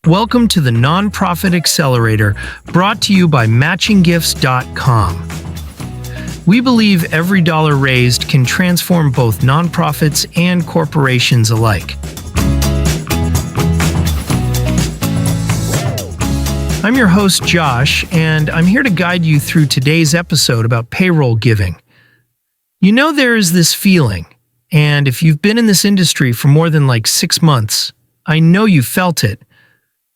Welcome to the Nonprofit Accelerator, brought to you by MatchingGifts.com. We believe every dollar raised can transform both nonprofits and corporations alike. I'm your host, Josh, and I'm here to guide you through today's episode about payroll giving. You know, there is this feeling, and if you've been in this industry for more than 6 months, I know you felt it,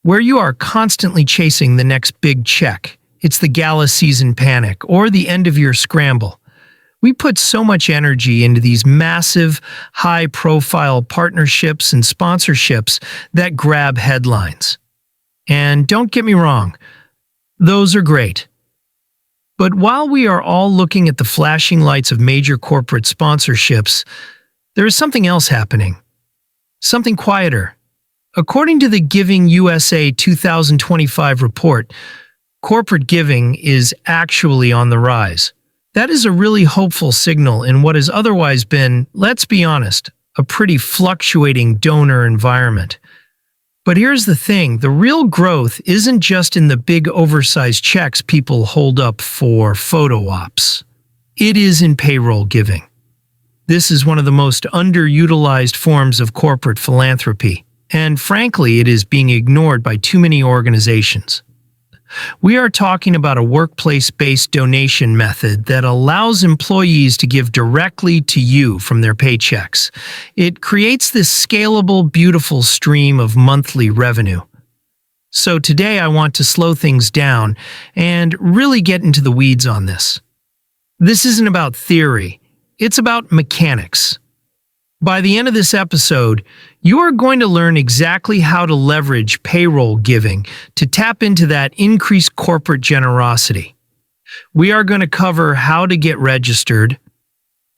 where you are constantly chasing the next big check. It's the gala season panic or the end of year scramble. We put so much energy into these massive, high-profile partnerships and sponsorships that grab headlines. And don't get me wrong, those are great. But while we are all looking at the flashing lights of major corporate sponsorships, there is something else happening. Something quieter. According to the Giving USA 2025 report, corporate giving is actually on the rise. That is a really hopeful signal in what has otherwise been, let's be honest, a pretty fluctuating donor environment. But here's the thing, the real growth isn't just in the big oversized checks people hold up for photo ops. It is in payroll giving. This is one of the most underutilized forms of corporate philanthropy, and frankly, it is being ignored by too many organizations. We are talking about a workplace-based donation method that allows employees to give directly to you from their paychecks. It creates this scalable, beautiful stream of monthly revenue. So today I want to slow things down and really get into the weeds on this. This isn't about theory, it's about mechanics. By the end of this episode, you are going to learn exactly how to leverage payroll giving to tap into that increased corporate generosity. We are going to cover how to get registered,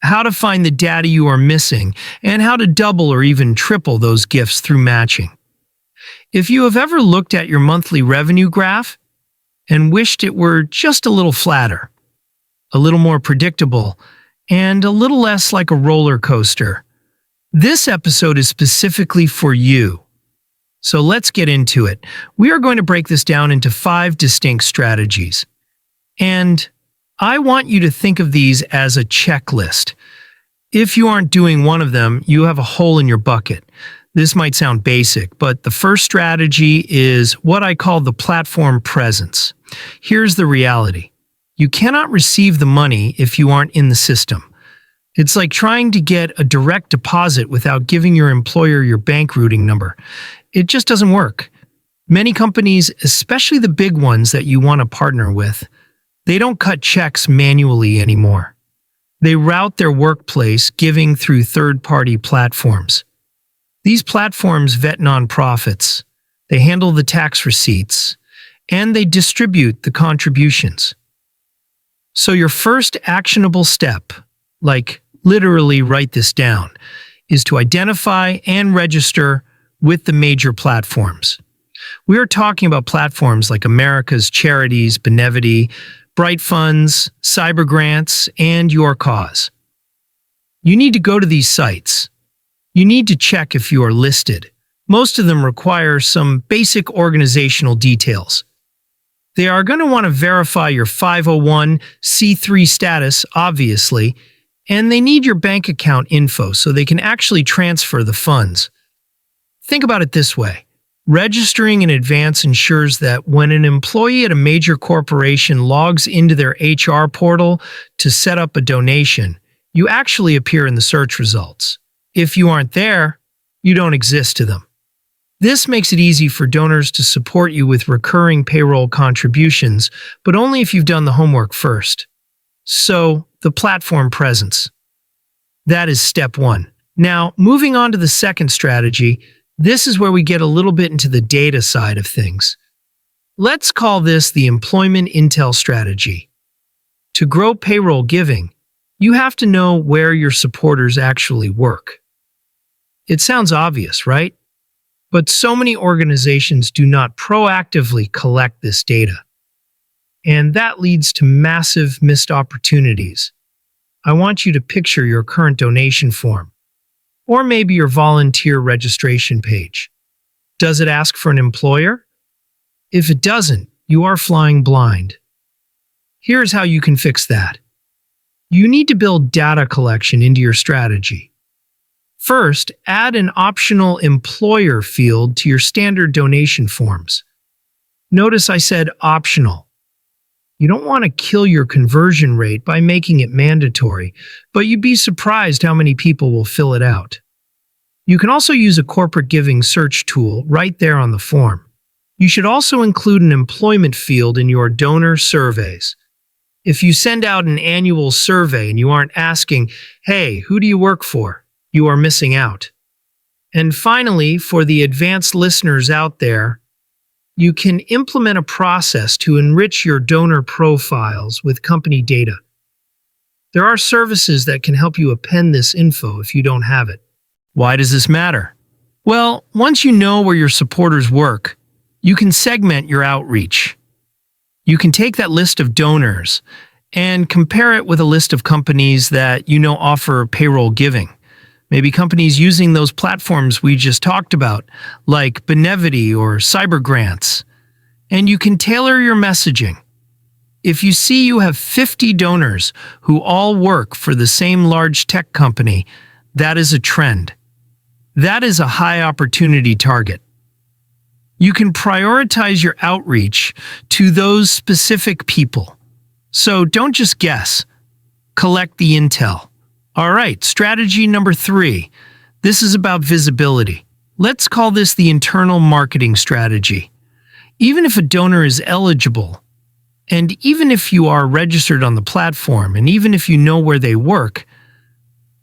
how to find the data you are missing, and how to double or even triple those gifts through matching. If you have ever looked at your monthly revenue graph and wished it were just a little flatter, a little more predictable, and a little less like a roller coaster, this episode is specifically for you. So let's get into it. We are going to break this down into 5 distinct strategies. And I want you to think of these as a checklist. If you aren't doing one of them, you have a hole in your bucket. This might sound basic, but the first strategy is what I call the platform presence. Here's the reality. You cannot receive the money if you aren't in the system. It's like trying to get a direct deposit without giving your employer your bank routing number. It just doesn't work. Many companies, especially the big ones that you want to partner with, they don't cut checks manually anymore. They route their workplace giving through third-party platforms. These platforms vet nonprofits, they handle the tax receipts, and they distribute the contributions. So your first actionable step, literally write this down, is to identify and register with the major platforms. We are talking about platforms like America's Charities, Benevity, Bright Funds, Cyber Grants, and YourCause. You need to go to these sites. You need to check if you are listed. Most of them require some basic organizational details. They are going to want to verify your 501c3 status, obviously, and they need your bank account info so they can actually transfer the funds. Think about it this way. Registering in advance ensures that when an employee at a major corporation logs into their HR portal to set up a donation, you actually appear in the search results. If you aren't there, you don't exist to them. This makes it easy for donors to support you with recurring payroll contributions, but only if you've done the homework first. So, the platform presence. That is step 1. Now, moving on to the second strategy, this is where we get a little bit into the data side of things. Let's call this the employment intel strategy. To grow payroll giving, you have to know where your supporters actually work. It sounds obvious, right? But so many organizations do not proactively collect this data. And that leads to massive missed opportunities. I want you to picture your current donation form, or maybe your volunteer registration page. Does it ask for an employer? If it doesn't, you are flying blind. Here's how you can fix that. You need to build data collection into your strategy. First, add an optional employer field to your standard donation forms. Notice I said optional. You don't want to kill your conversion rate by making it mandatory, but you'd be surprised how many people will fill it out. You can also use a corporate giving search tool right there on the form. You should also include an employment field in your donor surveys. If you send out an annual survey and you aren't asking, "Hey, who do you work for?" you are missing out. And finally, for the advanced listeners out there, you can implement a process to enrich your donor profiles with company data. There are services that can help you append this info if you don't have it. Why does this matter? Well, once you know where your supporters work, you can segment your outreach. You can take that list of donors and compare it with a list of companies that you know offer payroll giving. Maybe companies using those platforms we just talked about, like Benevity or CyberGrants. And you can tailor your messaging. If you see you have 50 donors who all work for the same large tech company, that is a trend. That is a high opportunity target. You can prioritize your outreach to those specific people. So don't just guess. Collect the intel. All right, strategy number 3. This is about visibility. Let's call this the internal marketing strategy. Even if a donor is eligible, and even if you are registered on the platform, and even if you know where they work,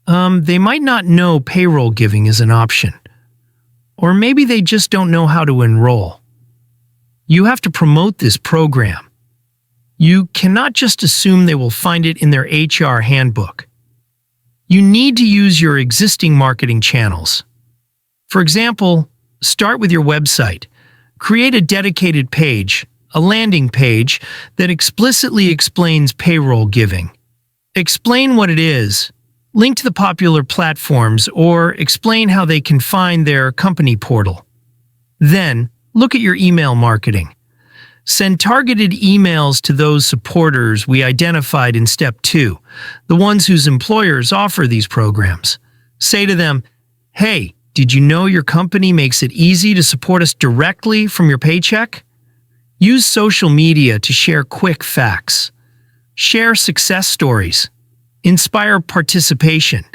they might not know payroll giving is an option. Or maybe they just don't know how to enroll. You have to promote this program. You cannot just assume they will find it in their HR handbook. You need to use your existing marketing channels. For example, start with your website. Create a dedicated page, a landing page, that explicitly explains payroll giving. Explain what it is, link to the popular platforms, or explain how they can find their company portal. Then, look at your email marketing. Send targeted emails to those supporters we identified in Step 2, the ones whose employers offer these programs. Say to them, "Hey, did you know your company makes it easy to support us directly from your paycheck?" Use social media to share quick facts. Share success stories. Inspire participation.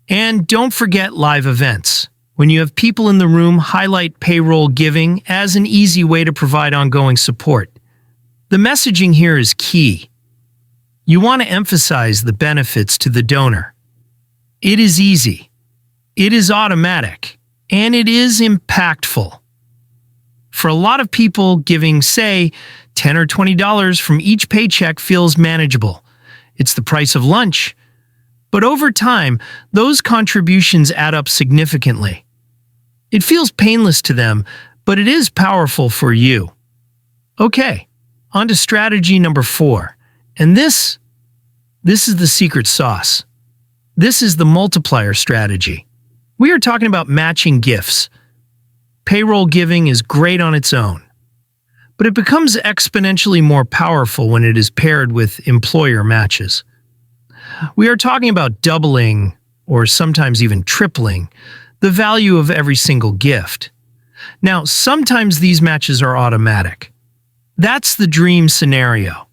And don't forget live events. When you have people in the room, highlight payroll giving as an easy way to provide ongoing support. The messaging here is key. You want to emphasize the benefits to the donor. It is easy, it is automatic, and it is impactful. For a lot of people, giving, say, $10 or $20 from each paycheck feels manageable. It's the price of lunch. But over time, those contributions add up significantly. It feels painless to them, but it is powerful for you. Okay, on to strategy number 4. And this is the secret sauce. This is the multiplier strategy. We are talking about matching gifts. Payroll giving is great on its own, but it becomes exponentially more powerful when it is paired with employer matches. We are talking about doubling, or sometimes even tripling, the value of every single gift. Now, sometimes these matches are automatic. That's the dream scenario.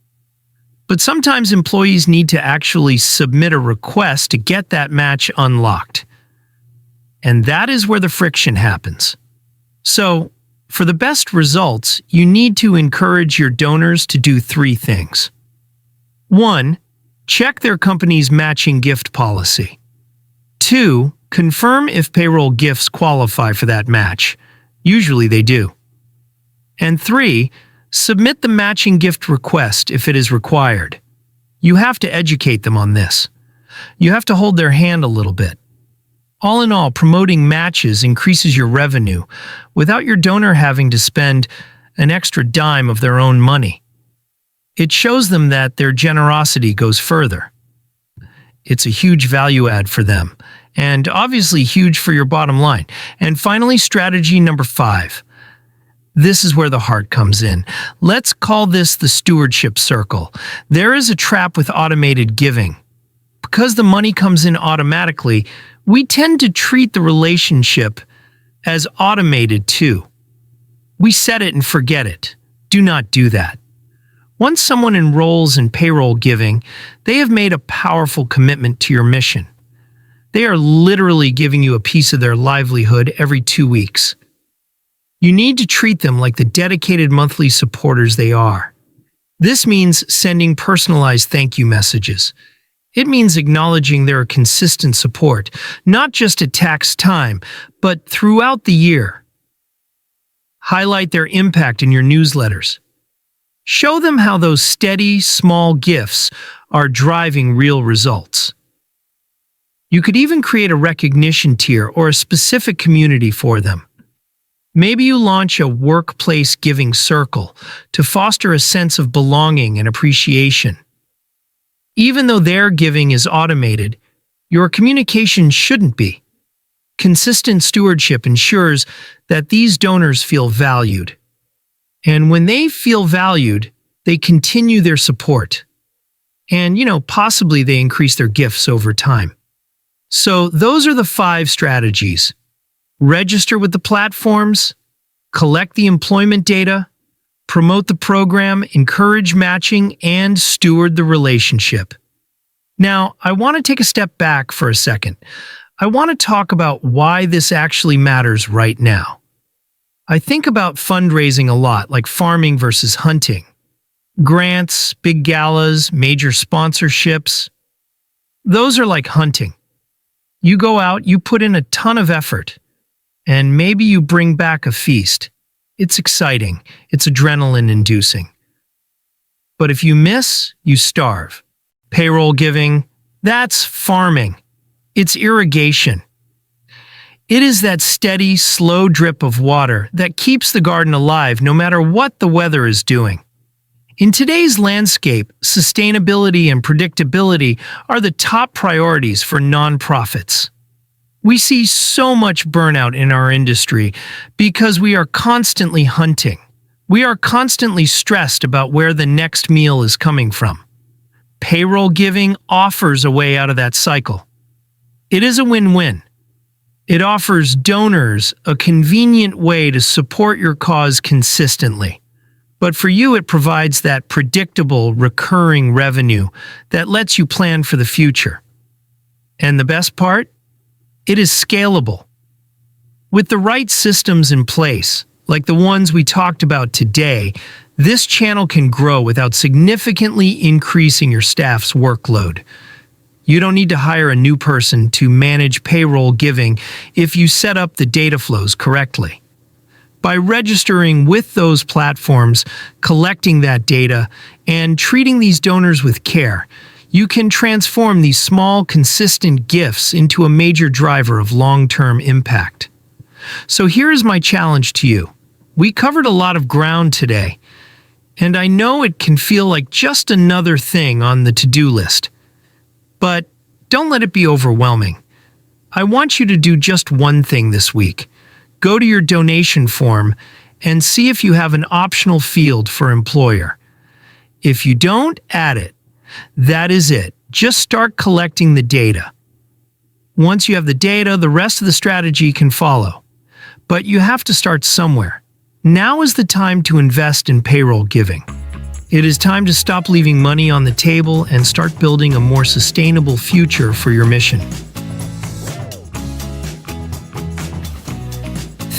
But sometimes employees need to actually submit a request to get that match unlocked. And that is where the friction happens. So, for the best results, you need to encourage your donors to do 3 things. 1. Check their company's matching gift policy. 2. Confirm if payroll gifts qualify for that match. Usually they do. And 3. Submit the matching gift request if it is required. You have to educate them on this. You have to hold their hand a little bit. All in all, promoting matches increases your revenue without your donor having to spend an extra dime of their own money. It shows them that their generosity goes further. It's a huge value add for them, and obviously huge for your bottom line. And finally, strategy number 5. This is where the heart comes in. Let's call this the stewardship circle. There is a trap with automated giving. Because the money comes in automatically, we tend to treat the relationship as automated too. We set it and forget it. Do not do that. Once someone enrolls in payroll giving, they have made a powerful commitment to your mission. They are literally giving you a piece of their livelihood every 2 weeks. You need to treat them like the dedicated monthly supporters they are. This means sending personalized thank you messages. It means acknowledging their consistent support, not just at tax time, but throughout the year. Highlight their impact in your newsletters. Show them how those steady, small gifts are driving real results. You could even create a recognition tier or a specific community for them. Maybe you launch a workplace giving circle to foster a sense of belonging and appreciation. Even though their giving is automated, your communication shouldn't be. Consistent stewardship ensures that these donors feel valued. And when they feel valued, they continue their support. And, possibly they increase their gifts over time. So those are the 5 strategies. Register with the platforms, collect the employment data, promote the program, encourage matching, and steward the relationship. Now, I want to take a step back for a second. I want to talk about why this actually matters right now. I think about fundraising a lot, like farming versus hunting. Grants, big galas, major sponsorships. Those are like hunting. You go out, you put in a ton of effort, and maybe you bring back a feast. It's exciting. It's adrenaline-inducing. But if you miss, you starve. Payroll giving, that's farming. It's irrigation. It is that steady, slow drip of water that keeps the garden alive no matter what the weather is doing. In today's landscape, sustainability and predictability are the top priorities for nonprofits. We see so much burnout in our industry because we are constantly hunting. We are constantly stressed about where the next meal is coming from. Payroll giving offers a way out of that cycle. It is a win-win. It offers donors a convenient way to support your cause consistently. But for you, it provides that predictable, recurring revenue that lets you plan for the future. And the best part? It is scalable. With the right systems in place, like the ones we talked about today, this channel can grow without significantly increasing your staff's workload. You don't need to hire a new person to manage payroll giving if you set up the data flows correctly. By registering with those platforms, collecting that data, and treating these donors with care, you can transform these small, consistent gifts into a major driver of long-term impact. So here is my challenge to you. We covered a lot of ground today, and I know it can feel like just another thing on the to-do list. But don't let it be overwhelming. I want you to do just one thing this week. Go to your donation form and see if you have an optional field for employer. If you don't, add it. That is it. Just start collecting the data. Once you have the data, the rest of the strategy can follow. But you have to start somewhere. Now is the time to invest in payroll giving. It is time to stop leaving money on the table and start building a more sustainable future for your mission.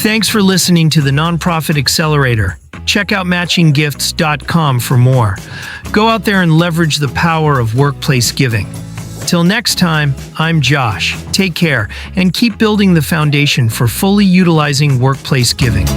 Thanks for listening to the Nonprofit Accelerator. Check out matchinggifts.com for more. Go out there and leverage the power of workplace giving. Till next time, I'm Josh. Take care and keep building the foundation for fully utilizing workplace giving.